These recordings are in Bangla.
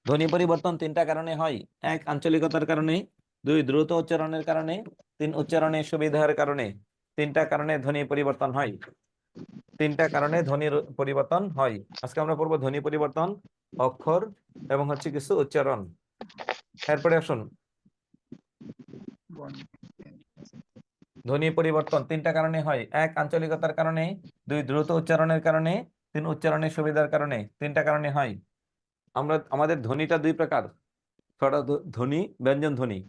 ধ্বনি পরিবর্তন তিনটা কারণে হয়। এক, আঞ্চলিকতার কারণে। দুই, দ্রুত উচ্চারণের কারণে। তিন, উচ্চারণের সুবিধার কারণে। তিনটা কারণে ধ্বনি পরিবর্তন হয়। তিনটা কারণে ধ্বনির পরিবর্তন হয়। আজকে আমরা পড়বো ধ্বনি পরিবর্তন, অক্ষর এবং হচ্ছে কিছু উচ্চারণ। এরপরে আসুন, ধ্বনি পরিবর্তন তিনটা কারণে হয়। এক, আঞ্চলিকতার কারণে। দুই, দ্রুত উচ্চারণের কারণে। তিন, উচ্চারণের সুবিধার কারণে। তিনটা কারণে হয়। আমাদের ধ্বনিটা দুই প্রকার, ছড়া ধ্বনি, ব্যঞ্জন ধ্বনি।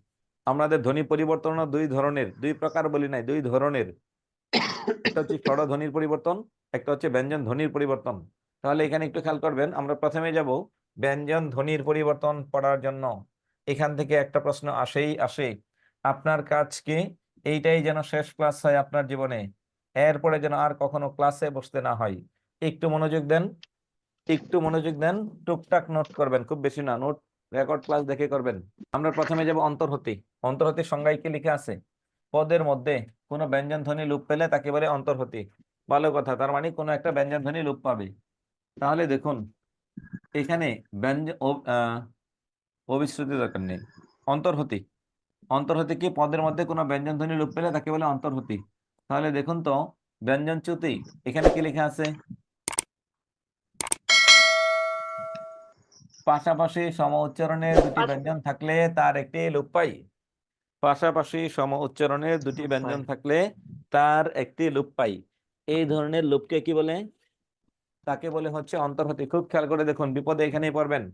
আমাদের ধ্বনি পরিবর্তন দুই ধরনের, দুই প্রকার বলি নাই, দুই ধরনের। একটা হচ্ছে ছড়া ধ্বনির পরিবর্তন, একটা হচ্ছে ব্যঞ্জন ধ্বনির পরিবর্তন। তাহলে এখানে একটু খেয়াল করবেন, আমরা প্রথমে যাব ব্যঞ্জন ধ্বনির পরিবর্তন পড়ার জন্য। এখান থেকে একটা প্রশ্ন আসেই আসে। আপনার কাজ কি, এইটাই যেন শেষ ক্লাস হয় আপনার জীবনে, এরপরে যেন আর কখনো ক্লাসে বসতে না হয়। একটু মনোযোগ দেন, একটু মনোযোগ দেন। টুকটাক নোট করবেন, খুব বেশি না, নোট রেকর্ড ক্লাস দেখে করবেন। আমরা প্রথমে যাব অন্তর্হতি। অন্তর্হতির সংজ্ঞায় কি লিখে আছে? পদের মধ্যে কোনো ব্যঞ্জন ধ্বনি লোপ পেলে তাকে বলে অন্তর্হতি। ভালো কথা, তার মানে কোনো একটা ব্যঞ্জন ধ্বনি লোপ পাবে। তাহলে দেখুন, এখানে ব্যঞ্জন অবিশ্রুতি দরকার নেই, অন্তর্হতি। অন্তর্হতি কি? পদের মধ্যে কোনো ব্যঞ্জন ধ্বনি লোপ পেলে তাকে বলে অন্তর্হতি। তাহলে দেখুন তো, ব্যঞ্জন চ্যুতি, এখানে কি লেখা আছে? পাশাপাশি সম উচ্চারণের দুটি ব্যঞ্জন থাকলে তার একটি লোপ পাই। পাশাপাশি সম উচ্চারণের দুটি ব্যঞ্জন থাকলে তার একটি লোপ পাই। এই ধরনের লোপকে কি বলে? তাকে বলে হচ্ছে অন্তর্হতি। খুব খেয়াল করে দেখুন, বিপদে এখানেই পড়বেন।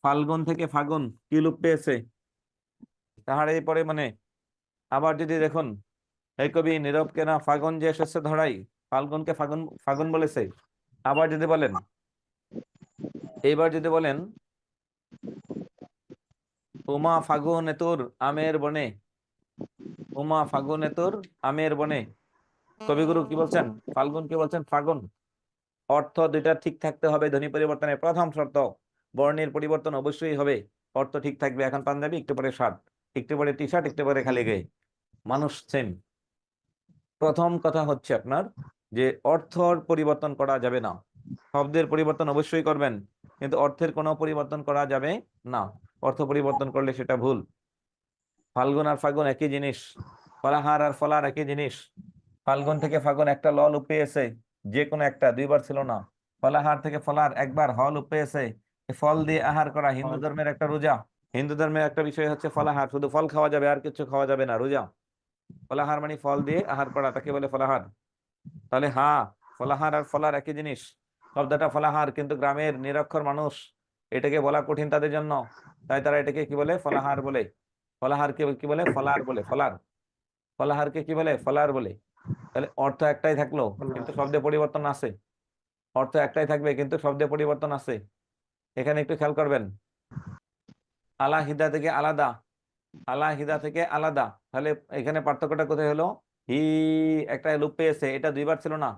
ফাল্গুন থেকে ফাগুন কি লোপ পেয়েছে? তাহারে পরে মানে। আবার যদি দেখুন, এই কবি নীরব কেনা ফাগুন যে এসেছে ধরাই, ফাল্গুনকে ফাগুন ফাগুন বলেছে। আবার যদি বলেন, এইবার যদি বলেন, উমা ফাগুন এতুর আমের বনে, উমা ফাগুন এতুর আমের বনে, কবিগুরু কি বলছেন? ফাল্গুন কি বলছেন? ফাগুন। অর্থ দুইটা ঠিক থাকতে হবে ধ্বনি পরিবর্তনের প্রথম শর্ত। বর্ণের পরিবর্তন অবশ্যই হবে, অর্থ ঠিক থাকবে। এখন পাঞ্জাবি, একটু পরে শার্ট, একটু পরে টি শার্ট, একটু পরে খালি গায়ে, মানুষ সেম। প্রথম কথা হচ্ছে আপনার যে অর্থর পরিবর্তন করা যাবে না। শব্দের পরিবর্তন অবশ্যই করবেন, কিন্তু অর্থের কোনো পরিবর্তন করা যাবে না। অর্থ পরিবর্তন করলে সেটা ভুল। ফাল্গুন আর ফাগুন একই জিনিস, ফলাহার আর ফলার একই জিনিস। ফাল্গুন থেকে ফাগুন একটা ল লোপ পেয়েছে, যে কোনো একটা, দুইবার ছিল না। ফলাহার থেকে ফলার একবার হ লোপ পেয়েছে। ফল দিয়ে আহার করা হিন্দু ধর্মের একটা রোজা। হিন্দু ধর্মের একটা বিষয় হচ্ছে ফলাহার, শুধু ফল খাওয়া যাবে, আর কিছু খাওয়া যাবে না, রোজা। ফলাহার মানে ফল দিয়ে আহার করা, তাকে বলে ফলাহার। তাহলে হ্যাঁ, ফলাহার আর ফলার একই জিনিস। শব্দটা ফলাহার, কিন্তু গ্রামের নিরক্ষর মানুষ এটাকে বলা কঠিন তাদের জন্য, তাই তারা এটাকে কি বলে? ফলাহার বলে। ফলাহারকে কি বলে? ফলার বলে, ফলার। ফলাহারকে কি বলে? ফলার বলে। তাহলে অর্থ একটাই থাকলো, কিন্তু শব্দে পরিবর্তন আছে। অর্থ একটাই থাকবে, কিন্তু শব্দে পরিবর্তন আছে। এখানে একটু খেয়াল করবেন। আলাহিদা থেকে আলাদা, আলাহিদা থেকে আলাদা। তাহলে এখানে পার্থক্যটা কোথায় হলো? হি একটা লোপ পেয়েছে, এটা দুইবার ছিল না,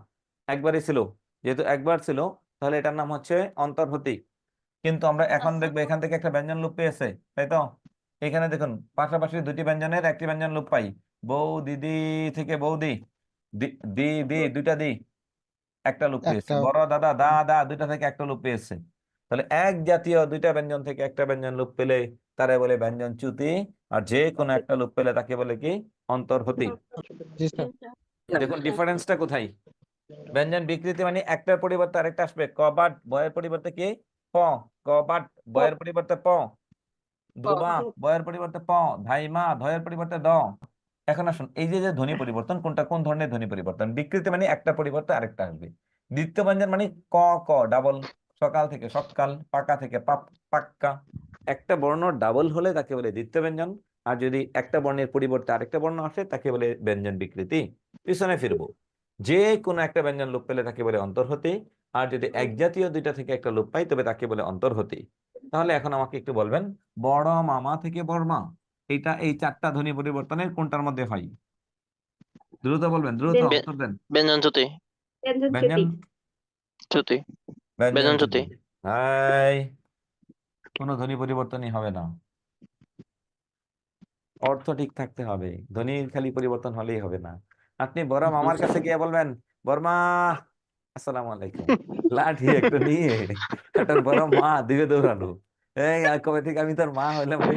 একবারই ছিল। যেহেতু একবার ছিল, তাহলে এটার নাম হচ্ছে অন্তর্হতি। কিন্তু আমরা এখন দেখবো এখান থেকে একটা ব্যঞ্জন লোপ পেয়েছে, তাই তো? এখানে দেখুন, পাশাপাশি দুটি ব্যঞ্জনের একটি ব্যঞ্জন লোপ পাই। বউ দিদি থেকে বৌদি, দি দি দি, দুইটা দি, একটা লোপ পেয়েছে। একটা বড় দাদা দা দা, দুইটা থেকে একটা লোপ পেয়েছে। তাহলে এক জাতীয় দুইটা ব্যঞ্জন থেকে একটা ব্যঞ্জন লোপ পেলে তারা বলে ব্যঞ্জন চ্যুতি। আর যে কোনো একটা লোপ পেলে তাকে বলে কি? অন্তর্হতি। জি স্যার। দেখুন ডিফারেন্সটা কোথায়। ব্যঞ্জন বিকৃতি মানে একটার পরিবর্তে আরেকটা আসবে। কবাট বয়ের পরিবর্তে কি? প। কবাট বয়ের পরিবর্তে প। দুবা বয়ের পরিবর্তে প। ধাইমা ধয়ের পরিবর্তে দ। এখন আসুন, এই যে যে ধ্বনি পরিবর্তন, কোনটা কোন ধরনের ধ্বনি পরিবর্তন? বিকৃতি মানে একটা পরিবর্তে আরেকটা আসবে। দ্বিতীয় ব্যঞ্জন মানে ক ক ডাবল। সকাল থেকে সকাল, পাকা থেকে পাক্কা। একটা বর্ণ ডাবল হলে তাকে বলে দ্বিতীয় ব্যঞ্জন। আর যদি একটা বর্ণের পরিবর্তে আরেকটা বর্ণ আসে তাকে বলে ব্যঞ্জন বিকৃতি। পিছনে ফিরবো, যে কোনো একটা ব্যঞ্জন লোপ পেলে তাকে বলে অন্তর্হতি। আর যদি এক জাতীয় দুইটা থেকে একটা লোপ পাই তবে তাকে বলে অন্তর্হতি। তাহলে এখন আমাকে একটু বলবেন, বড় মামা থেকে বর্মা, এটা এই চারটা ধ্বনি পরিবর্তনের কোনটার মধ্যে হয়? দ্রুত বলবেন, দ্রুত উত্তর দেন। ব্যঞ্জন চ্যুতি। ব্যঞ্জন, চ্যুতি। ব্যঞ্জন ব্যঞ্জন চ্যুতি। চ্যুতি। হাই, কোনো ধ্বনি পরিবর্তনই হবে না। অর্থ ঠিক থাকতে হবে, ধ্বনির খালি পরিবর্তন হলেই হবে না। আপনি বড় মামার কাছে গিয়ে বলবেন, বর্মা আসসালামু আলাইকুম, লাঠি একটা নিয়ে একটা বড় মা দিকে দৌড়ানো, এই আর কবে থেকে আমি তোর মা হইলাম রে?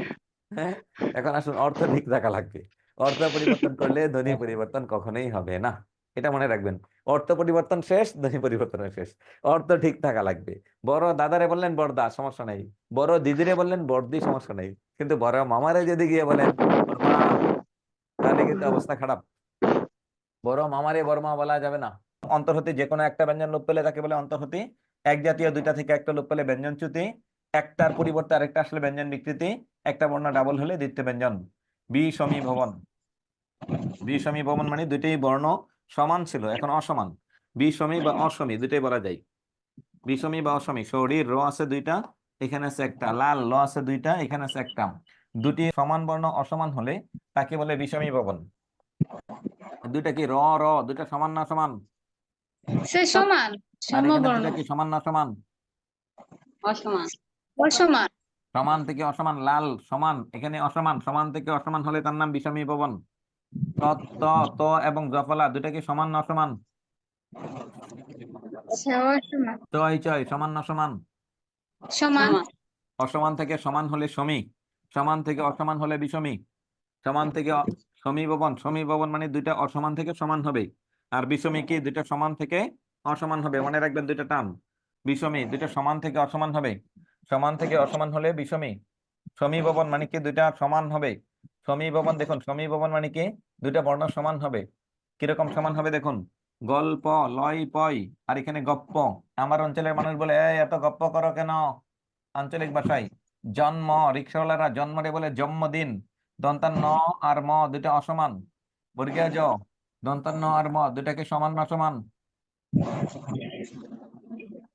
হ্যাঁ, এখন আসুন, অর্থ ঠিক থাকা লাগবে। অর্থ পরিবর্তন করলে ধ্বনি পরিবর্তন কখনোই হবে না, এটা মনে রাখবেন। অর্থ পরিবর্তন শেষ, ধ্বনি পরিবর্তন শেষ। অর্থ ঠিক থাকা লাগবে। বড় দাদারে বললেন বড়দা, সমস্যা নাই। বড় দিদিরে বললেন বড়দি, সমস্যা নাই। কিন্তু বড় মামারে যদি গিয়ে বলেন ওর মা, তাহলে কিন্তু অবস্থা খারাপ। বড় মামারে বড় মা বলা যাবে না। অন্তর্হতি যে কোনো একটা ব্যঞ্জন লোপ পেলে তাকে বলে অন্তর্হতি। এক জাতীয় দুইটা থেকে একটা লোপ পেলে ব্যঞ্জন চ্যুতি। একটার পরিবর্তে আরেকটা আসলে ব্যঞ্জন বিকৃতি। একটা বর্ণ ডাবল হলে দ্বিতীয় ব্যঞ্জন। বিষমীভবন। বিষমীভবন মানে দুইটাই বর্ণ সমান ছিল, এখন অসমান। বিষমী বা অসমী দুইটাই বলা যায়। বিষমী বা অসমী। শরীর র আছে দুইটা, এখানে আছে একটা। লাল ল আছে দুইটা, এখানে আছে একটা। দুটি সমান বর্ণ অসমান হলে তাকে বলে বিষমীভবন। দুইটা কি র র দুইটা সমান না সমান? সে সমান, আর এখানে সমবর্ণ, দুইটা কি সমান না সমান? অসমান, অসমান। সমান থেকে অসমান। লাল সমান, এখানে অসমান। সমান থেকে অসমান হলে তার নাম বিষমীভবন। ত ত ত এবং জফলা দুইটা কি সমান না অসমান? অসমান, চয় চয় সমান না সমান? সমান, অসমান থেকে সমান হলে সমী। সমান থেকে অসমান হলে বিষমী। সমান থেকে সমীভবন। সমীভবন মানে দুইটা অসমান থেকে সমান হবে। আর বিষমী কি দুইটা সমান থেকে অসমান হবে, মনে রাখবেন দুইটা টার্ম। বিষমী দুইটা সমান থেকে অসমান হবে। সমান থেকে অসমান হলে বিষমী। সমীভবন মানে কি দুইটা সমান হবে। সমীভবন দেখুন, সমীভবন মানে কি দুইটা বর্ণ সমান হবে। কিরকম সমান হবে দেখুন, গল্প লয় পয়, আর এখানে গপ্প। আমার অঞ্চলের মানুষ বলে এই এত গপ্প করো কেন, আঞ্চলিক ভাষায়। জন্ম, রিক্সাওয়ালারা জন্মরে বলে জন্মদিন। দন্তান ন আর ম দুইটা অসমান। বর্গীয় জ, দন্তান ন আর ম দুইটাকে সমান না সমান?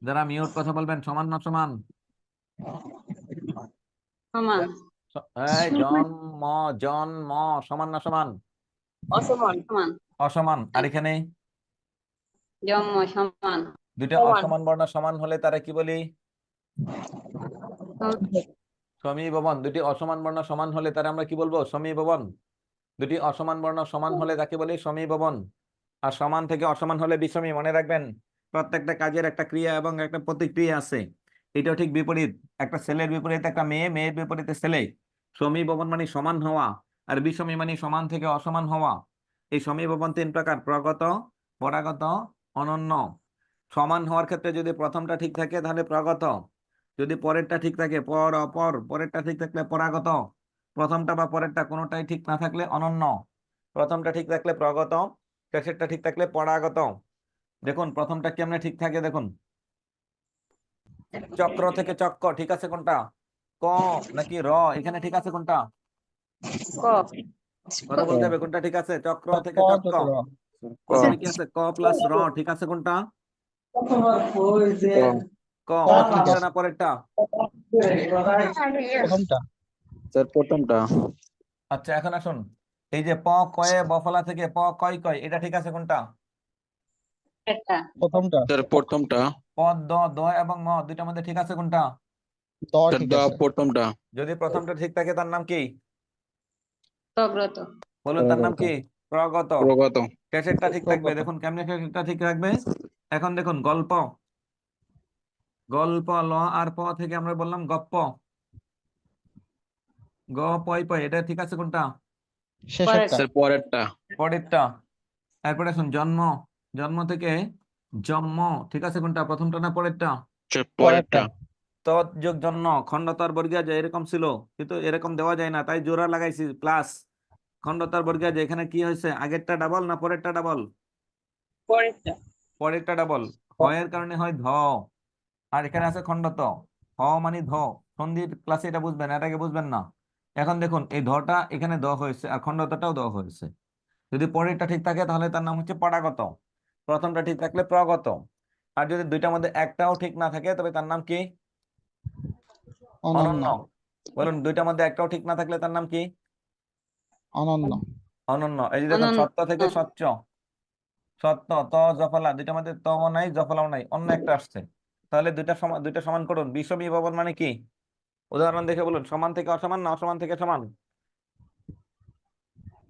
যারা মিউট কথা বলবেন, সমান না সমান? সমান, এই জন্ম, জন্ম সমান না সমান? অসমান, সমান, অসমান। আর এখানে জন্ম সমান, দুইটা সমান, অসমান বর্ণ সমান হলে তারা কি বলি? সমীভবন। দুটি অসমান বর্ণ সমান হলে তারা আমরা কি বলবো? সমীভবন। দুটি অসমান বর্ণ সমান হলে তাকে বলি সমীভবন। আর সমান থেকে অসমান হলে বিষমী। মনে রাখবেন, প্রত্যেকটা কাজের একটা ক্রিয়া এবং একটা প্রতিক্রিয়া আছে। এটাও ঠিক বিপরীত। একটা ছেলের বিপরীতে একটা মেয়ে, মেয়ের বিপরীতে ছেলে। সমীভবন মানে সমান হওয়া, আর বিষমী মানে সমান থেকে অসমান হওয়া। এই সমীভবন তিন প্রকার: প্রগত, পরাগত, অনন্য। সমান হওয়ার ক্ষেত্রে যদি প্রথমটা ঠিক থাকে তাহলে প্রগত। যদি পরেরটা ঠিক থাকে, পর অপর, পরেরটা ঠিক থাকলে পরাগত। প্রথমটা বা পরেরটা কোনোটাই ঠিক না থাকলে অনন্য। প্রথমটা ঠিক থাকলে প্রগত, শেষেরটা ঠিক থাকলে পরাগত। দেখুন প্রথমটা কেমনে ঠিক থাকে দেখুন, চক্র থেকে চক্র ঠিক আছে কোনটা? ক নাকি র, এখানে ঠিক আছে কোনটা? ক, কথা বলতে হবে, কোনটা ঠিক আছে? চক্র থেকে চক্র। ক প্রথমে কি আছে? ক প্লাস র, ঠিক আছে কোনটা? ক প্রথমেরটা না পরেরটা? প্রথমটা স্যার, প্রথমটা। আচ্ছা এখন আসুন, এই যে প কয়ে বফলা থেকে প কয় কয়, এটা ঠিক আছে কোনটা? একটা, প্রথমটা স্যার, প্রথমটা। প দ দ এবং ম দুইটার মধ্যে ঠিক আছে কোনটা? দ ঠিক আছে। প্রথমটা। যদি প্রথমটা ঠিক থাকে তার নাম কি? প্রগ্রত, বলুন তার নাম কি? প্রগত। প্রগত। শেষেরটা ঠিক থাকবে, প্রগত। দেখুন কেমনে শেষেরটা ঠিক থাকবে। এখন দেখুন গল্প, গল্প ল আর প থেকে আমরা বললাম গপ্প। গ পয় পয়, এটা ঠিক আছে কোনটা? শেষেরটা স্যার, পরেরটা। পরেরটা। এরপরে শুন জন্ম, জন্ম থেকে জন্ম, ঠিক আছে কোনটা? প্রথমটা না পরেরটা? স্যার, পরেরটা। তৎ যোগ জন্ম, খণ্ডতার বর্গীয় জ এরকম ছিল, কিন্তু এরকম দেওয়া যায় না, তাই জোড়া লাগাইছি প্লাস। খণ্ডতার বর্গীয় জ, এখানে কি হয়েছে? আগেরটা ডাবল না পরেরটা ডাবল? পরেরটা, পরেরটা ডাবল। হয়ের কারণে হয় ধ, আর এখানে আছে খণ্ডত। হ মানে ধ। সন্ধির ক্লাসে এটা বুঝবেন, এটাকে বুঝবেন না। এখন দেখুন এই ধটা এখানে দ হয়েছে, আর খণ্ডতটাও দ হয়েছে। যদি পরেরটা ঠিক থাকে তাহলে তার নাম হচ্ছে পরাগত। প্রথমটা ঠিক থাকলে প্রগত। আর যদি দুইটার মধ্যে একটাও ঠিক না থাকে তবে তার নাম কি? অনন্য। অনন্য। বলুন দুইটার মধ্যে একটাও ঠিক না থাকলে তার নাম কি? অনন্য। অনন্য। এই যে দেখুন অনন্য, সত্য থেকে স্বচ্ছ। সত্য ত জফলা দুইটার মধ্যে ত নাই জফলাও নাই, অন্য একটা আসছে। তাহলে দুইটা সমান করুন। বিষমী ভবন মানে কি? উদাহরণ দেখে বলুন, সমান থেকে অসমান না অসমান থেকে সমান?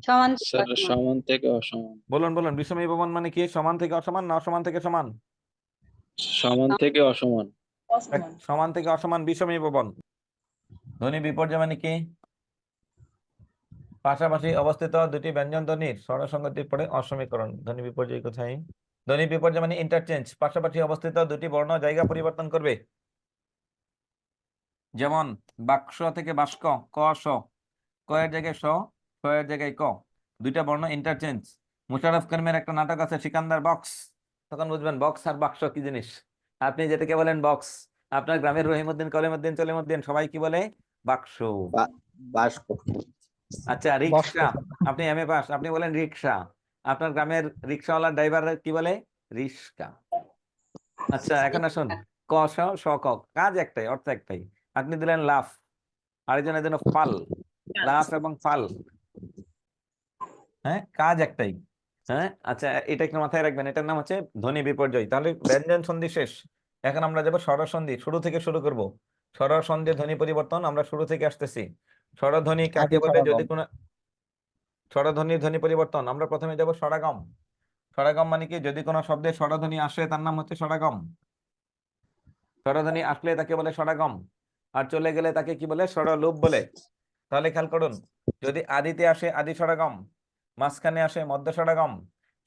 সমান, স্যার, সমান থেকে অসমান। বলুন বলুন, বিষমী ভবন মানে কি? সমান থেকে অসমান না অসমান থেকে সমান? সমান থেকে অসমান। সমান থেকে অসমান বিষমী ভবন। ধ্বনি বিপর্যয় মানে কি? পাশাপাশি অবস্থিত দুটি ব্যঞ্জন ধ্বনির স্বরসংগতির পরে অসমীকরণ। ধ্বনি বিপর্যয় কোথায়? ধ্বনি বিপর্যয় মানে ইন্টারচেঞ্জ, পাশাপাশি অবস্থিত দুটি বর্ণ জায়গা পরিবর্তন করবে। যেমন বাক্স থেকে বাস্ক, ক স, ক এর জায়গায় স, স এর জায়গায় ক, দুইটা বর্ণ ইন্টারচেঞ্জ। মোশাররফ করিমের একটা নাটক আছে সিকান্দার বক্স, তখন বুঝবেন বক্স আর বাক্স কি জিনিস। আপনি যেটাকে বলেন বক্স, আপনার গ্রামের রহিমউদ্দিন, কলিমউদ্দিন, চলিমউদ্দিন সবাই কি বলে? বাক্স। বাস্ক। আচ্ছা বাস্ক রিক্সা, স্যার। আপনি এমএ পাস, আপনি বলেন রিক্সা। আপনার গ্রামের রিক্সাওয়ালা ড্রাইভার কি বলে? রিস্কা। আচ্ছা এখন আসুন, ক স স ক, কাজ একটাই, অর্থ একটাই। আপনি দিলেন লাফ, আরেকজনের জন্য ফাল। লাফ এবং ফাল, হ্যাঁ কাজ একটাই। হ্যাঁ আচ্ছা, এটা একটু মাথায় রাখবেন, এটার নাম হচ্ছে ধ্বনি বিপর্যয়। তাহলে ব্যঞ্জন সন্ধি শেষ, এখন আমরা যাবো স্বরসন্ধি, শুরু থেকে শুরু করব। স্বরসন্ধি ধ্বনি পরিবর্তন, আমরা শুরু থেকে আসতেছি। স্বরধ্বনি কাকে আদি বলে? যদি সরাগম। কোনো স্বরধ্বনির ধ্বনি পরিবর্তন, আমরা প্রথমে যাব স্বরাগম। স্বরাগম মানে কি? যদি কোনো শব্দে স্বরধ্বনি আসে তার নাম হচ্ছে স্বরাগম। স্বরধ্বনি আসলে তাকে বলে স্বরাগম, আর চলে গেলে তাকে কি বলে? স্বরলোপ বলে। তাহলে খেয়াল করুন, যদি আদিতে আসে আদি স্বরাগম, মাঝখানে আসে মধ্য স্বরাগম,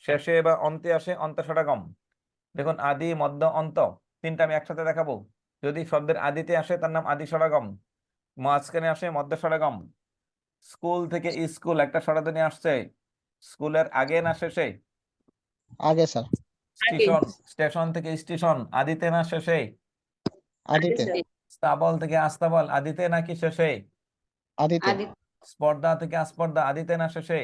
শেষে বা অন্তে আসে অন্ত স্বরাগম। দেখুন আদি মধ্য অন্ত তিনটা আমি একসাথে দেখাবো। যদি শব্দের আদিতে আসে তার নাম আদি স্বরাগম, মাঝখানে আসে মধ্য স্বরাগম। স্কুল থেকে স্কুল একটা স্বরধ্বনি আসছে, স্কুলের আগে না শেষে? আগে স্যার। আগে। স্টেশন, স্টেশন থেকে স্টেশন আদিতে না শেষে? আদিতে। আদিতে। স্তাবল থেকে আস্তাবল আদিতে নাকি শেষে? আদিতে। আদি স্পর্ধা থেকে আস্পর্ধা আদিতে না শেষে?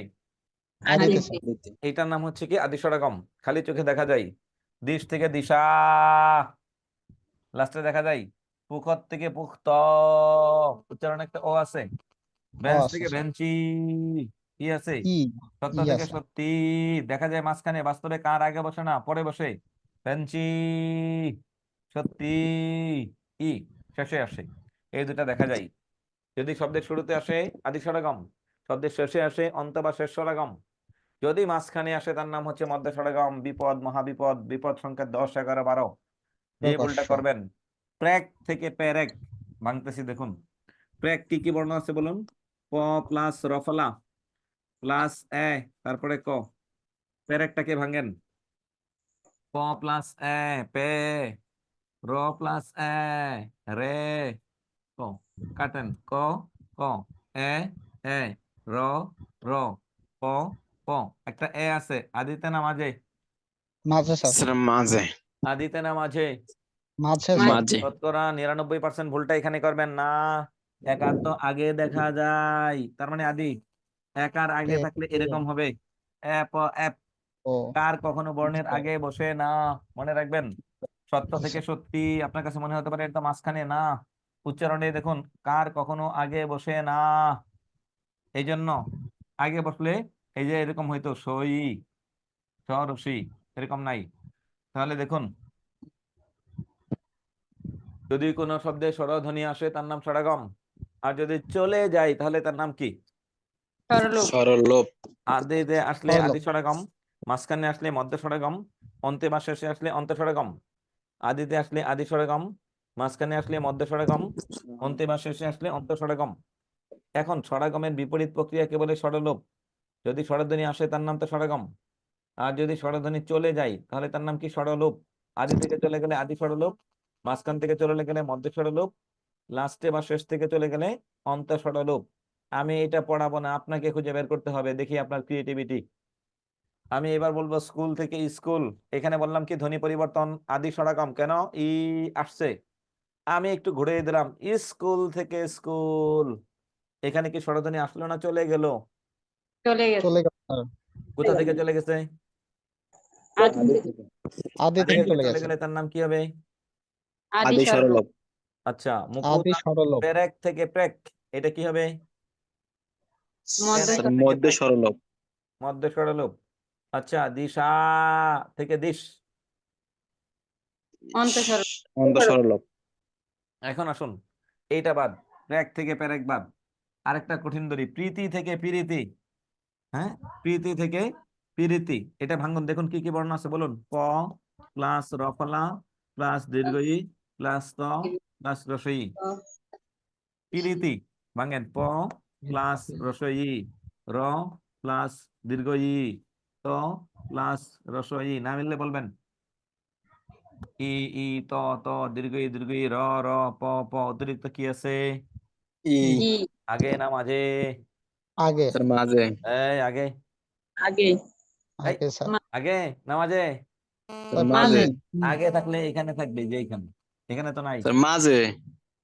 আদিতে আদিতে। স্যার। এটার নাম হচ্ছে কি? আদি স্বরাগম। খালি চোখে দেখা যায়। দিশ থেকে দিশা, লাস্টে দেখা যায়। পুখত থেকে পুখত, উচ্চারণ একটা ও আছে। ও বেঞ্চ আছে থেকে স্যার। বেঞ্চি, কি আছে? ই। সত্য ই থেকে আছে। সত্যি, দেখা যায় মাঝখানে, বাস্তবে কার আগে বসে না, পরে বসে। বেঞ্চি, সত্যি, ই শেষে আসে। এই দুটা দেখা যায়। যদি শব্দের শুরুতে আসে আদি স্বরাগম, শব্দের শেষে আসে অন্ত বা শেষ স্বরাগম, যদি মাঝখানে আসে তার নাম হচ্ছে মধ্য স্বরাগম। বিপদ, মহাবিপদ, বিপদ সংখ্যা 10, 11, 12। যে ভুলটা প্রকাশ্য। করবেন, প্রেক থেকে পেরেক ভাঙতেছি। দেখুন প্রেক কি কি বর্ণ আছে বলুন? প প্লাস রফলা প্লাস এ, তারপরে ক। পেরেকটাকে ভাঙেন। প প্লাস এ পে, র প্লাস এ রে, ক। কাটেন ক, ক, এ এ, র র, প প। একটা এ আছে, আদিতে না মাঝে? মাঝে স্যার। স্যার মাঝে। আদিতে না মাঝে? মাঝে স্যার। মাঝে। শতকরা 99% ভুলটা এখানে করবেন না। একার তো আগে দেখা যায়, তার মানে আদি। একার আগে এ, থাকলে এ, এরকম হবে, অ্যাপ অ্যাপ। ও। কার কখনো বর্ণের স্যার। আগে বসে না, মনে রাখবেন। সত্য থেকে সত্যি আপনার কাছে মনে হতে পারে এটা মাঝখানে না, উচ্চারণে দেখুন কার কখনো আগে বসে না। এই জন্য আগে বসলে এই যে এরকম হয়তো সই, সরসি, এরকম নাই। তাহলে দেখুন, যদি কোনো শব্দে স্বরধ্বনি আসে তার নাম স্বরাগম, আর যদি চলে যায় তাহলে তার নাম কি? সরলোপ। সরলোপ। আদিতে আসলে আদি সরলোপ। স্বরাগম, মাঝখানে আসলে মধ্য স্বরাগম, অন্তে বা শেষে আসলে অন্ত স্বরাগম। আদিতে আসলে আদি স্বরাগম, মাঝখানে আসলে মধ্য স্বরাগম, অন্তে বা শেষে আসলে অন্ত স্বরাগম। এখন স্বরাগমের বিপরীত প্রক্রিয়াকে বলে স্বরলোপ। যদি স্বরধ্বনি আসে তার নাম তো স্বরাগম, আর যদি স্বরধ্বনি চলে যায় তাহলে তার নাম কি? স্বরলোপ। আদি থেকে চলে গেলে আদি স্বরলোপ, মাঝখান থেকে চলে গেলে মধ্য স্বরলোপ, লাস্টে বা শেষ থেকে চলে গেলে অন্ত স্বরলোপ। আমি এটা পড়াবো না, আপনাকে খুঁজে বের করতে হবে, দেখি আপনার ক্রিয়েটিভিটি। আমি এবার বলবো স্কুল থেকে স্কুল, এখানে বললাম কি ধ্বনি পরিবর্তন, আদি স্বরাগম, কেন ই আসছে। আমি একটু ঘুরে দিলাম, স্কুল থেকে স্কুল, এখানে কি স্বরধ্বনি আসলো না চলে গেল? চলে গেছে। চলে গেল স্যার। কোথা থেকে চলে গেছে? আদি থেকে। আদি আদি থেকে থেকে চলে চলে গেছে। গেলে তার নাম কি হবে? আদি আদি সরলোপ। সরলোপ। আচ্ছা মুকুল, আদি সরলোপ। পেরেক থেকে প্রেক, এটা কি হবে? মধ্য স্যার পেরেক থেকে মধ্য প্রেক, সরলোপ। মধ্য স্বরলোপ। আচ্ছা দিশা থেকে দিশ, অন্ত সরলোপ। অন্ত সরলোপ। এখন আসুন এইটা বাদ, প্রেক থেকে পেরেক বাদ। আরেকটা কঠিন ধরি, প্রীতি থেকে পিরিতি। হ্যাঁ, প্রীতি থেকে পিরিতি, এটা ভাঙুন। দেখুন কি কি বর্ণ আছে বলুন? প প্লাস রফলা প্লাস দীর্ঘ ই প্লাস ত প্লাস রসই। পিরিতি ভাঙেন প প্লাস রসই র প্লাস দীর্ঘ ই ত প্লাস রসই না মিললে বলবেন। ই ই ত ত দীর্ঘ ই র র প প অতিরিক্ত কি আছে? ই ই আগে না মাঝে? আগে স্যার মাঝে এই আগে আগে এই আগে স্যার আগে না মাঝে? স্যার স্যার মাঝে আগে থাকলে এখানে থাকবে, যে এখানে, এখানে তো নাই। স্যার মাঝে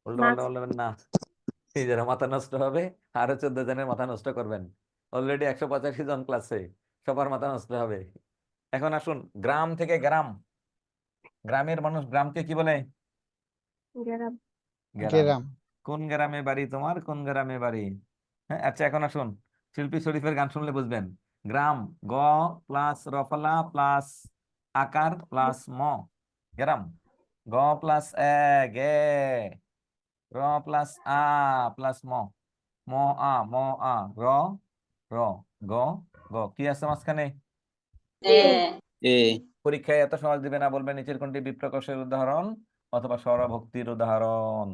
উল্টো পাল্টা বলবেন না, নিজের মাথা নষ্ট হবে, আরো 14 জনের মাথা নষ্ট করবেন। অলরেডি 185 জন ক্লাসে, সবার মাথা নষ্ট হবে। এখন আসুন গ্রাম থেকে গ্রাম, গ্রামের মানুষ গ্রামকে কি বলে? গ্রাম। গ্রাম কোন গ্রামে বাড়ি তোমার, কোন গ্রামে বাড়ি? হ্যাঁ, আচ্ছা এখন আসুন শিল্পী শরীফের গান শুনলে বুঝবেন। গ্রাম গ প্লাস রফলা প্লাস আকার প্লাস ম, গ্রাম। গ প্লাস এ গে, র প্লাস আ প্লাস ম, ম ম র র, গ গ, কি আছে মাঝখানে? এ এ পরীক্ষায় এত সহজ দিবে না, বলবেন নিচের কোনটি বিপ্রকাশের উদাহরণ অথবা স্বরভক্তির উদাহরণ।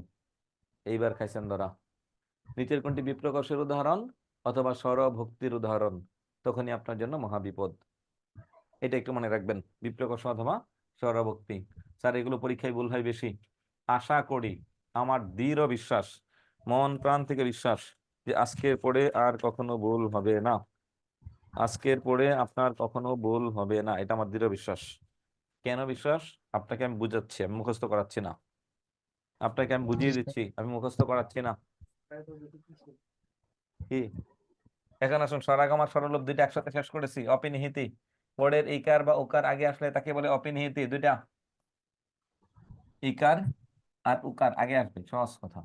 এইবার খাইছেন ধরা। নিচের কোনটি বিপ্রকাশের উদাহরণ অথবা স্বরভক্তির উদাহরণ, তখনই আপনার জন্য মহাবিপদ। এটা একটু মনে রাখবেন, বিপ্রকাশ অথবা স্বরভক্তি। স্যার এগুলো পরীক্ষায় ভুল হয় বেশি। আশা করি, আমার দৃঢ় বিশ্বাস, মন প্রাণ থেকে বিশ্বাস, যে আজকের পরে আর কখনো ভুল হবে না। আজকের পরে আপনার কখনো ভুল হবে না, এটা আমার দৃঢ় বিশ্বাস। কেন বিশ্বাস? আপনাকে আমি বুঝাচ্ছি, আমি মুখস্থ করাচ্ছি না। আপনাকে আমি বুঝিয়ে দিচ্ছি, আমি মুখস্থ করাচ্ছি না। কি? এখন আসুন স্বরাগম আর স্বরলোপ দুইটা একসাথে শেষ করেছি। অপিনিহিতি, পরের ইকার বা ওকার আগে আসলে তাকে বলে অপিনিহিতি। দুইটা ইকার আর উকার আগে আসবে, সহজ কথা।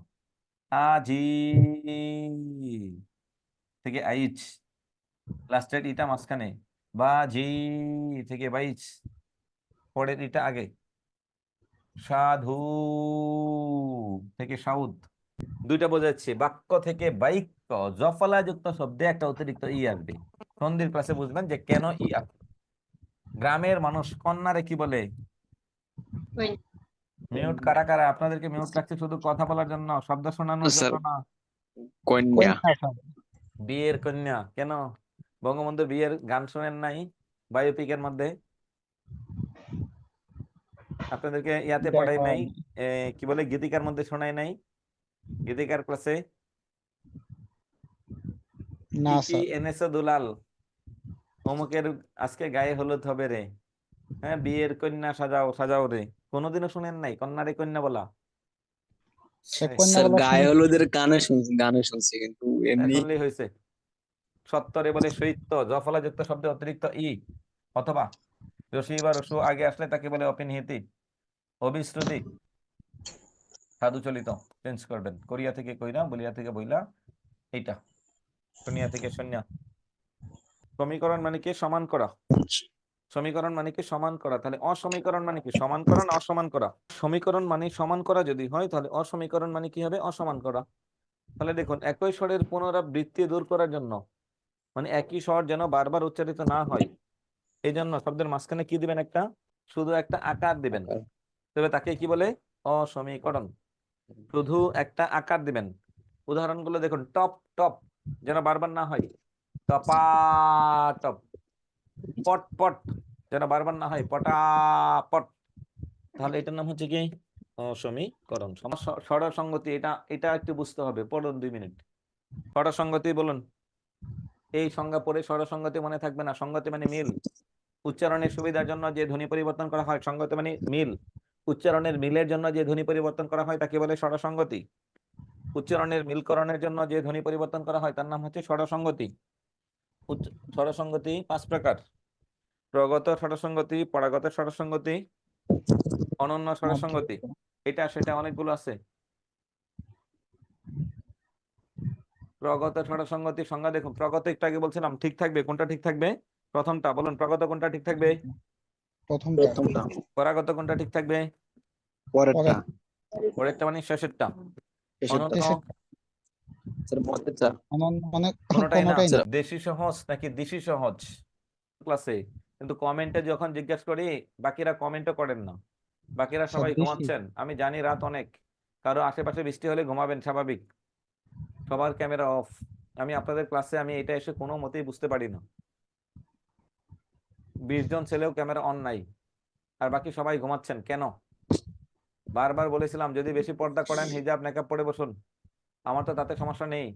আজি থেকে আইচ, লাস্টের ইটা মাঝখানে। বাজি থেকে বাইচ, পরের ইটা আগে। সাধু থেকে সাউদ, দুইটা বোঝাচ্ছে। বাক্য থেকে বাক্য জফলা যুক্ত শব্দে একটা অতিরিক্ত ই আসবে। সন্ধির ক্লাসে বুঝবেন যে কেন ই আসবে। গ্রামের মানুষ কন্যারে কি বলে? ওই মিউট কারা কারা? আপনাদেরকে মিউট রাখছি শুধু কথা বলার জন্য, শব্দ শোনানোর স্যার জন্য না। কন্যা বিয়ের কন্যা কেন? বঙ্গবন্ধু বিয়ের গান শোনেন নাই বায়োপিকের মধ্যে? আপনাদেরকে ইয়াতে পড়াই নাই? কি বলে, গীতিকার মধ্যে শোনাই নাই? গীতিকার ক্লাসে না কি কি স্যার এনেছো দুলাল, অমুকের আজকে গায়ে হলুদ হবে রে, হ্যাঁ বিয়ের কন্যা সাজাও সাজাও রে। কোনোদিনও শুনেন নাই কন্যারে কন্যা বলা? সে কন্যা স্যার বলা গায়ে শুনেছি হলুদের গানে শুনছি কিন্তু এমনি শুনলেই হয়েছে। সত্তরে বলে সৈত্য, জফলা যুক্ত শব্দে অতিরিক্ত ই অথবা রসি বা রসু আগে আসলে তাকে বলে অপিনিহিতি। অবিশ্রুতি, সাধু চলিত চেঞ্জ করবেন। কোরিয়া থেকে কইরা, বলিয়া থেকে বইলা, এইটা শুনিয়া থেকে শূন্য। সমীকরণ মানে কি? সমান করা। সমীকরণ মানে কি? সমান করা। তাহলে অসমীকরণ মানে কি? সমান করা না অসমান করা? সমীকরণ মানে সমান করা যদি হয়, তাহলে অসমীকরণ মানে কি হবে? অসমান করা। তাহলে দেখুন, একই স্বরের পুনরাবৃত্তি দূর করার জন্য, মানে একই স্বর যেন বারবার উচ্চারিত না হয়, এই জন্য শব্দের মাঝখানে কি দিবেন? একটা শুধু একটা আকার দিবেন। তবে তাকে কি বলে? অসমীকরণ। শুধু একটা আকার দিবেন। উদাহরণগুলো দেখুন, টপ টপ যেন বারবার না হয়, টপা টপ। পট পট যেন বারবার না হয়, পটাপট। তাহলে এটার নাম হচ্ছে কি? অসমীকরণ। স্বরসঙ্গতি, এটা এটা একটু বুঝতে হবে, পড়ুন 2 মিনিট। স্বরসঙ্গতি বলুন। এই সংজ্ঞা পড়ে স্বরসঙ্গতি মনে থাকবে না। সঙ্গতি মানে মিল, উচ্চারণের সুবিধার জন্য যে ধ্বনি পরিবর্তন করা হয়। সঙ্গতি মানে মিল, উচ্চারণের মিলের জন্য যে ধ্বনি পরিবর্তন করা হয় তাকে বলে স্বরসঙ্গতি। উচ্চারণের মিলকরণের জন্য যে ধ্বনি পরিবর্তন করা হয় তার নাম হচ্ছে স্বরসঙ্গতি। স্বরসঙ্গতি 5 প্রকার: প্রগত স্বরসঙ্গতি, পরাগত স্বরসঙ্গতি, অনন্য স্বরসঙ্গতি, এটা সেটা অনেকগুলো আছে। প্রগত স্বরসঙ্গতি সংজ্ঞা দেখুন। প্রগত একটু আগে বলছিলাম, ঠিক থাকবে। কোনটা ঠিক থাকবে? প্রথমটা বলুন। প্রগত কোনটা ঠিক থাকবে? প্রথমটা পরাগত কোনটা ঠিক থাকবে? পরেরটা পরেরটা মানে শেষেরটা। শেষেরটা অনন্য স্যার মধ্যেরটা মানে কোনটাই না। কোনোটাই না দেশি সহজ নাকি দেশি সহজ ক্লাসে, কিন্তু কমেন্টে যখন জিজ্ঞেস করি বাকিরা কমেন্টও করেন না। বাকিরা স্যার সবাই দেশি ঘুমাচ্ছেন। আমি জানি রাত অনেক, কারো আশেপাশে বৃষ্টি হলে ঘুমাবেন, স্বাভাবিক। সবার ক্যামেরা অফ। আমি আপনাদের ক্লাসে আমি এটা এসে কোনো মতেই বুঝতে পারি না, 20 জন ছেলেও ক্যামেরা অন নাই, আর বাকি সবাই ঘুমাচ্ছেন কেন? বারবার বলেছিলাম যদি বেশি পর্দা করেন হিজাব নেকাব পরে বসুন, আমার তো তাতে সমস্যা নেই।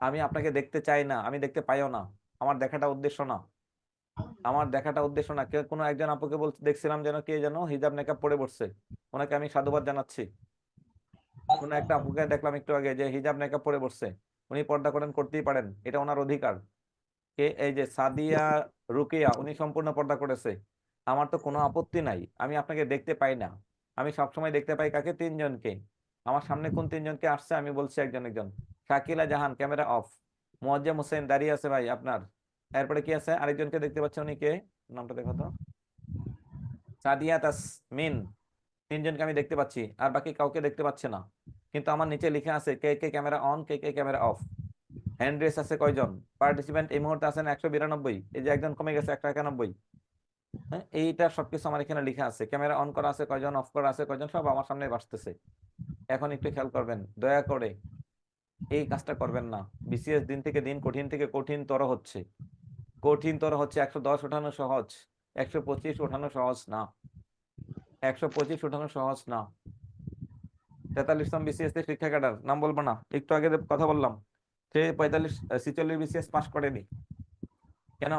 আমি আপনাকে দেখতে চাই না, আমি দেখতে পাইও না, আমার দেখাটা উদ্দেশ্য না, আমার দেখাটা উদ্দেশ্য না। কেউ কোনো একজন আপুকে বলতে দেখছিলাম যেন কে যেন হিজাব নেকাব পরে বসছে, ওনাকে আমি সাধুবাদ জানাচ্ছি। কোনো একটা আপুকে দেখলাম একটু আগে যে হিজাব নেকাব পরে বসছে, উনি পর্দা করেন, করতেই পারেন, এটা ওনার অধিকার। কে এই যে সাদিয়া রুকিয়া, উনি সম্পূর্ণ পর্দা করেছে, আমার তো কোনো আপত্তি নাই। আমি আপনাকে দেখতে পাই না, আমি সবসময় দেখতে পাই কাকে? 3 জনকে। আমার সামনে কোন 3 জনকে আসছে আমি বলছি একজন একজন। শাকিলা জাহান ক্যামেরা অফ, মোয়াজ্জেম হোসেন দাঁড়িয়ে আছে ভাই আপনার। এরপরে কি আছে? আরেকজনকে দেখতে পাচ্ছ, উনি কে? নামটা দেখো তো। সাদিয়া তাসমিন, 3 জনকে আমি দেখতে পাচ্ছি, আর বাকি কাউকে দেখতে পাচ্ছি না। কিন্তু আমার নিচে লিখে আছে কে কে ক্যামেরা অন, কে কে ক্যামেরা অফ। হ্যান্ড রেস আছে কয়জন? পার্টিসিপেন্ট এই মুহূর্তে আছেন 192, এই যে একজন কমে গেছে 191। হ্যাঁ, এইটা সবকিছু আমার এখানে লেখা আছে। ক্যামেরা অন করা আছে কয়জন, অফ করা আছে কয়জন, সব আমার সামনে ভাসতেছে। এখন একটু খেয়াল করবেন, দয়া করে এই কাজটা করবেন না। বিসিএস দিন থেকে দিন কঠিন থেকে কঠিনতর হচ্ছে, কঠিনতর হচ্ছে। 110 ওঠানো সহজ, 125 ওঠানো সহজ না, 125 ওঠানো সহজ না। 43তম বিসিএস শিক্ষা ক্যাডার, নাম বলবো না, একটু আগে যে কথা বললাম, সে 46 বিসিএস পাস করেনি কেন?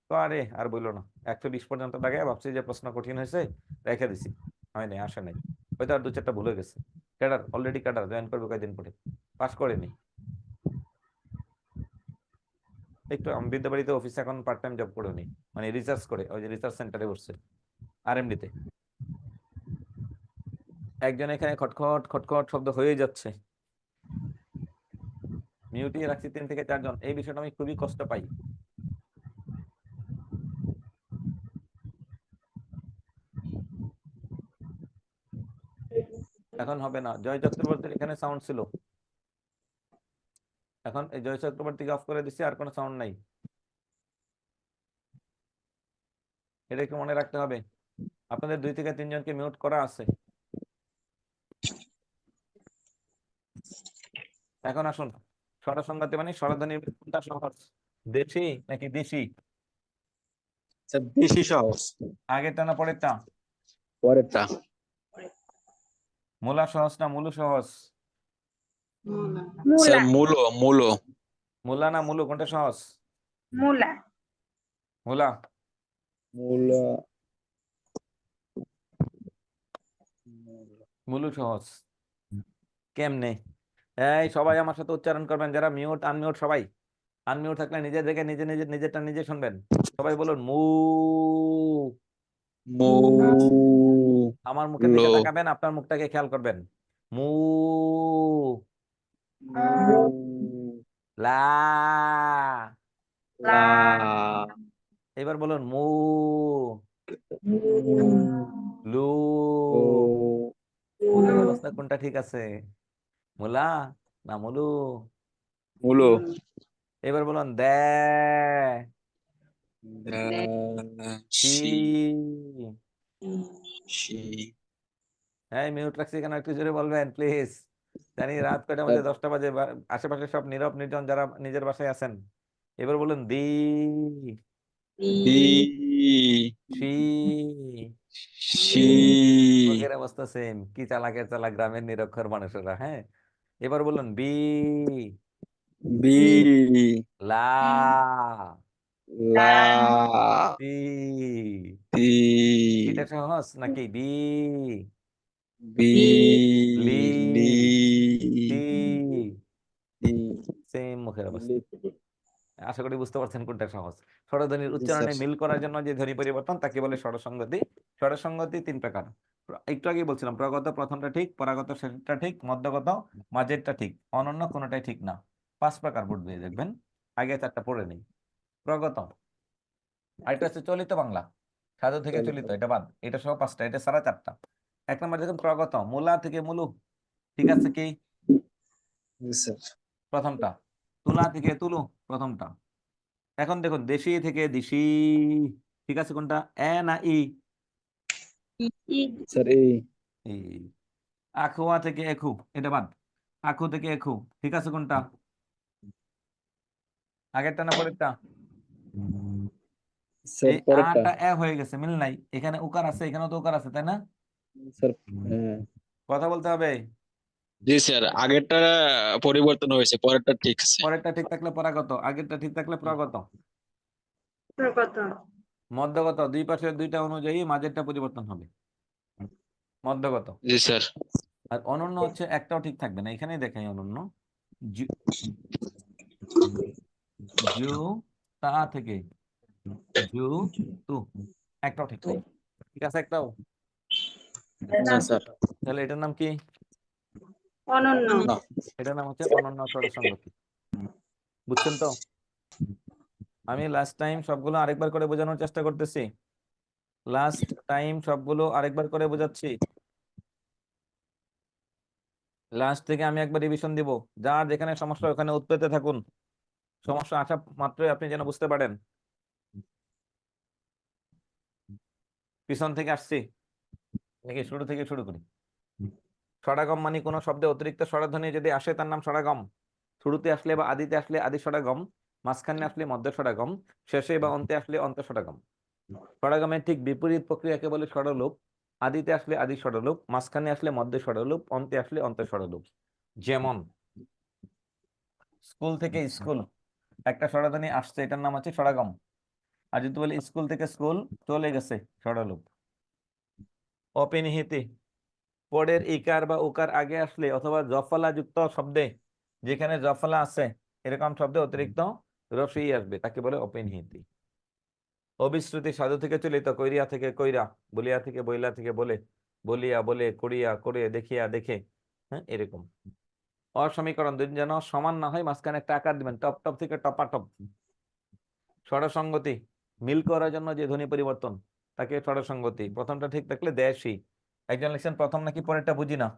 তো আরে আর বললো না, 120 পর্যন্ত লাগে, ভাবছি যে প্রশ্ন কঠিন হয়েছে, রেখে দিছি, হয় নাই, আসে নাই, হয়তো আর 2-4টা ভুলে গেছে। ক্যাডার অলরেডি, ক্যাডার জয়েন করবে কয়েকদিন পরে, পাস করেনি। একটু আমি বিদ্যাবাড়িতে অফিসে এখন পার্ট টাইম জব করে নি, মানে রিসার্চ করে, ওই যে রিসার্চ সেন্টারে বসছে RMD তে। একজন এখানে খটখট খটখট শব্দ হয়ে যাচ্ছে, মিউটিয়ে রাখছি 3 থেকে 4 জন। এই বিষয়টা আমি খুবই কষ্ট পাই। এখন হবে না। জয় চক্রবর্তীর এখানে সাউন্ড ছিল, এখন এই জয় চক্রবর্তীকে অফ করে দিচ্ছি, আর কোনো সাউন্ড নাই। এটা একটু মনে রাখতে হবে। আপনাদের 2 থেকে 3 জনকে মিউট করা আছে। এখন আসুন, স্বরসংগতি মানে স্বরধ্বনির কোনটা সহজ, দেশি নাকি দেশি? স্যার বেশি সহজ, আগেরটা না পরেরটা? পরেরটা। মূলা সহজ না মুলু সহজ? স্যার মূলা। মূলো। মূলা না মুলু, কোনটা সহজ? মূলা। মূলা। মূলা। মুলু সহজ। কেমনে? এই সবাই আমার সাথে উচ্চারণ করবেন, যারা মিউট আনমিউট সবাই। আনমিউট থাকলে নিজে দেখে নিজে নিজে নিজেরটা নিজে শুনবেন। সবাই বলুন মু। মূ। আমার মুখের দিকে তাকাবেন, আপনার মুখটাকে খেয়াল করবেন। মু। লা। লা। এবার বলুন মু। লু। ও। মুখের অবস্থা কোনটা ঠিক আছে? মুলা না মুলু? মূলো। এবার বলুন দে। শি। শি। শি। হ্যাঁ, মিউট রাখছি কেন একটু জোরে বলবেন প্লিজ। জানি রাত কয়টা বাজে, 10টা বাজে, আশেপাশে সব নীরব নির্জন যারা নিজের বাসায় আছেন। এবার বলুন দি। দি। শি। শি। মুখের অবস্থা সেম, কি চালাকের চালাক গ্রামের নিরক্ষর মানুষেরা। হ্যাঁ, এবার বলুন বি। বি। লা। লা। তি। তি। এটা সহজ নাকি? বি। বি। লি। লি। তি। তি। সেম মুখের অবস্থা। লি। আশা করি বুঝতে পারছেন কোনটা সহজ। স্বরধ্বনির জি স্যার। উচ্চারণে মিল করার জন্য যে ধ্বনি পরিবর্তন তাকে বলে স্বরসংগতি। স্বরসংগতি 3 প্রকার। একটু আগে বলছিলাম, প্রগত প্রথমটা ঠিক, পরাগত শেষেরটা ঠিক, মধ্যগত মাঝেরটা ঠিক, অনন্য কোনোটাই ঠিক না। 5 প্রকার বোর্ড দিয়ে দেখবেন। আগে 4টা পড়ে নেই। প্রগত, আরেকটা হচ্ছে চলিত বাংলা, সাধু থেকে চলিত, এটা বাদ, এটা সহ 5টা, এটা সারা 4টা। 1 নম্বর দেখুন প্রগত, মূলা থেকে মুলু, ঠিক আছে কি? জি স্যার। প্রথমটা। তুলা থেকে তুলু, প্রথমটা। এখন দেখুন দেশি থেকে দিশি, ঠিক আছে কোনটা? এ না ই? স্যার এই। ই। আখুয়া থেকে এখু, এটা বাদ। আখু থেকে এখু, ঠিক আছে কোনটা? আগেরটা না পরেরটা? স্যার এই পরেরটা আটা এ হয়ে গেছে, মিল নাই, এখানে উকার আছে, এখানেও তো উকার আছে, তাই না? স্যার হ্যাঁ কথা বলতে হবে। জি স্যার, আগেরটা পরিবর্তন হয়েছে, পরেরটা ঠিক আছে। পরেরটা ঠিক থাকলে পরাগত, আগেরটা ঠিক থাকলে প্রগত, কত? মধ্যগত। দুই পাশের দুইটা অনুযায়ী মাঝেরটা পরিবর্তন হবে, মধ্যগত। জি স্যার। আর অনন্য হচ্ছে একটাও ঠিক থাকবে না, এখানেই দেখাই অনন্য। জু জু তা থেকে জু তু, একটাও ঠিক নাই, ঠিক আছে একটাও। না স্যার তাহলে এটার নাম কি? অনন্য। না এটার নাম হচ্ছে অনন্য স্বরের সংগতি। বুঝছেন তো? আমি লাস্ট টাইম সবগুলো আরেকবার করে বোঝানোর চেষ্টা করতেছি, লাস্ট টাইম সবগুলো আরেকবার করে বোঝাচ্ছি। লাস্ট থেকে আমি একবার রিভিশন দিব, যার যেখানে সমস্যা ওখানে উৎপেতে থাকুন, সমস্যা আসা মাত্রই আপনি যেন বুঝতে পারেন। পিছন থেকে আসছি নাকি শুরু থেকে শুরু করি? স্বরাগম মানে কোনো শব্দে অতিরিক্ত স্বরধ্বনি যদি আসে তার নাম স্বরাগম। শুরুতে আসলে বা আদিতে আসলে আদি স্বরাগম, মাঝখানে আসলে মধ্য স্বরাগম, শেষে বা অন্তে আসলে অন্ত স্বরাগম। স্বরাগমের ঠিক বিপরীত প্রক্রিয়াকে বলে স্বরলোপ। আদিতে আসলে আদি স্বরলোপ, মাঝখানে আসলে মধ্য স্বরলোপ, অন্তে আসলে অন্ত স্বরলোপ। যেমন স্কুল থেকে স্কুল, একটা স্বরধ্বনি আসছে, এটার নাম হচ্ছে স্বরাগম। আর যদি বলি স্কুল থেকে স্কুল চলে গেছে, স্বরলোপ। অপিনিহিতি, পরের ইকার বা উকার আগে আসলে অথবা জফলা যুক্ত শব্দে, যেখানে জফলা আছে এরকম শব্দে অতিরিক্ত রসই আসবে, তাকে বলে অপিনিহিতি। অবিশ্রুতি, সাধু থেকে চলিত, কইরিয়া থেকে কইরা, বলিয়া থেকে বইলা থেকে বলে, বলিয়া বলে, করিয়া করে, দেখিয়া দেখে, হ্যাঁ এরকম। অসমীকরণ, দুই যেন সমান না হয়, মাঝখানে একটা আকার দিবেন, টপ টপ থেকে টপাটপ। স্বরসঙ্গতি, মিল করার জন্য যে ধ্বনি পরিবর্তন, তাকে স্বরসঙ্গতি। প্রথমটা ঠিক থাকলে দেশি। একজন লিখছেন প্রথম নাকি পরেরটা বুঝি না,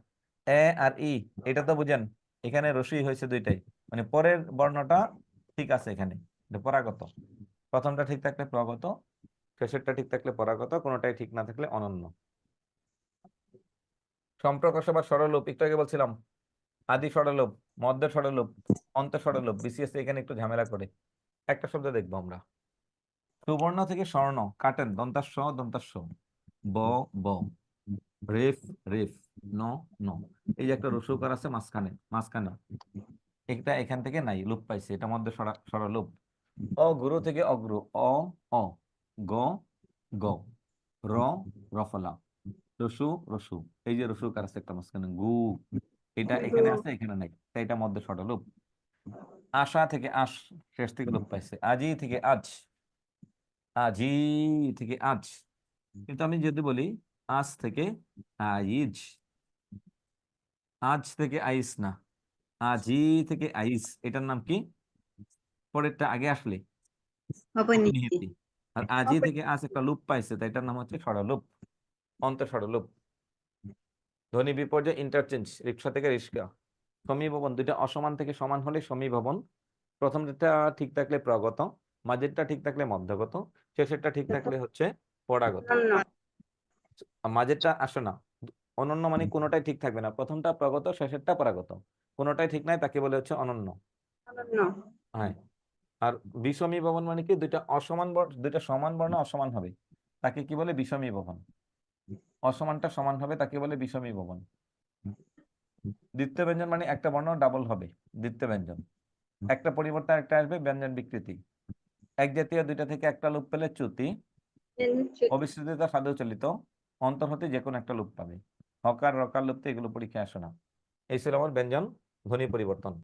এ আর ই, এটা তো বুঝেন, এখানে রসই হয়েছে দুইটাই, মানে পরের বর্ণটা ঠিক আছে এখানে, এটা পরাগত। প্রথমটা ঠিক থাকলে প্রগত, শেষেরটা ঠিক থাকলে পরাগত, কোনোটাই ঠিক না থাকলে অনন্য। সম্প্রকাশ বা স্বরলোপ, একটু আগে বলছিলাম, আদি স্বরলোপ, মধ্য স্বরলোপ, অন্ত স্বরলোপ। বিসিএস এখানে একটু ঝামেলা করে। একটা শব্দ দেখবো আমরা, সুবর্ণ থেকে স্বর্ণ, কাটেন, দন্তাস্ব দন্তাস্ব, ব ব, রেফ রেফ, ন ন। এই যে একটা রসুকার আছে মাঝখানে, মাঝখানে এটা এখান থেকে নাই, লোপ পাইছে, এটা মধ্যে স্বরলোপ। অগুরু থেকে অগ্রু, অ অ, গ গ, র রফলা, রসু রসু। এই যে রসুকার আছে একটা মাঝখানে, গু, এটা এখানে আছে এখানে নাই, তাই এটা মধ্যে স্বরলোপ। আশা থেকে আশ, শেষ থেকে লোপ পাইছে। আজি থেকে আজ, আজি থেকে আজ। কিন্তু আমি যদি বলি আজ থেকে আইজ, আজ থেকে আইস না, আজি থেকে আইস, এটার নাম কি? পরেরটা আগে আসলে অপনিহিতি। আর আজি থেকে আজ একটা লুপ পাইছে, তাই এটার নাম হচ্ছে স্বরলোপ, অন্ত স্বরলোপ। ধ্বনি বিপর্যয় ইন্টারচেঞ্জ, রিক্সা থেকে রিস্কা। সমীভবন, দুইটা অসমান থেকে সমান হলে সমীভবন। প্রথমটা ঠিক থাকলে প্রগত, মাঝেরটা ঠিক থাকলে মধ্যগত, শেষেরটা ঠিক থাকলে হচ্ছে পরাগত। মাঝেরটা আসে না, অনন্য মানে কোনোটাই ঠিক থাকবে না, প্রথমটা প্রগত, শেষেরটা পরাগত, কোনোটাই ঠিক নাই, তাকে বলে হচ্ছে অনন্য। হ্যাঁ। আর বিষমী ভবন মানে কি, দুইটা অসমান দুইটা সমান বর্ণ অসমান হবে, তাকে কি বলে? বিষমী ভবন। অসমানটা সমান হবে, তাকে বলে বিষমী ভবন। দ্বিতীয় ব্যঞ্জন মানে একটা বর্ণ ডাবল হবে, দ্বিতীয় ব্যঞ্জন। একটা পরিবর্তন একটা আসবে, ব্যঞ্জন বিকৃতি। এক জাতীয় দুইটা থেকে একটা লোপ পেলে চ্যুতি। অবিশ্রুতিতা সাধু চলিত, অন্তর হতে যে কোনো একটা লোপ পাবে। হকার রকার লোপ তো এগুলো পরীক্ষায় আসে না। এই ছিল আমার ব্যঞ্জন ধ্বনি পরিবর্তন।